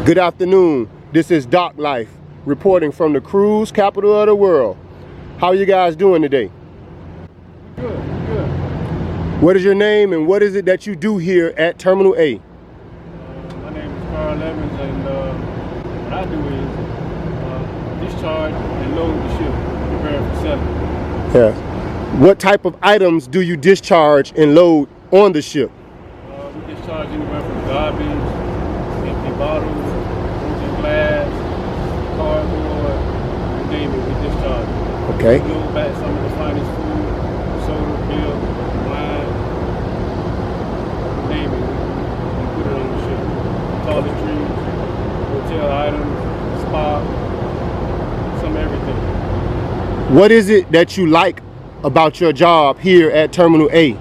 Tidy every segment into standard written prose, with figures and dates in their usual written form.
Good afternoon. This is Doc Life reporting from the cruise capital of the world. How are you guys doing today? Good, good. What is your name and what is it that you do here at Terminal A? My name is Carl Evans, and what I do is discharge and load the ship, prepare for selling. Yes. What type of items do you discharge and load on the ship? We discharge anywhere from garbage, empty bottles, broken glass, cardboard, you name it, we discharge. Okay. We load back some of the finest food, soda, milk, wine, you name it, we put it on the ship. Toiletries, hotel items, spa, some everything. What is it that you like about your job here at Terminal A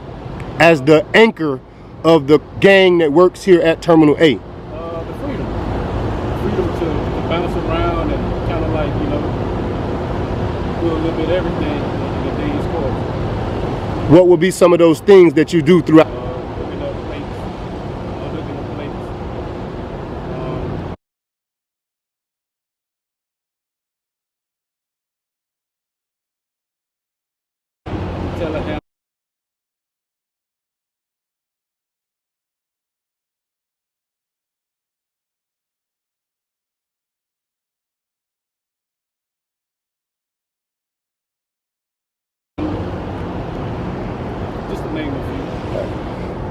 as the anchor of the gang that works here at Terminal A? The freedom. Freedom to bounce around and kind of like, do a little bit of everything in the day's course. What will be some of those things that you do throughout? Looking up plates. Looking at plates. Telehandler. Just to name a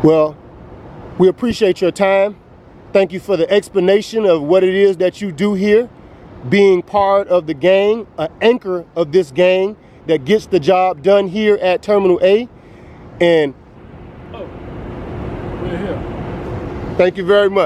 few. Well, we appreciate your time. Thank you for the explanation of what it is that you do here, being part of the gang, an anchor of this gang that gets the job done here at Terminal A. And Oh, we're here. thank you very much.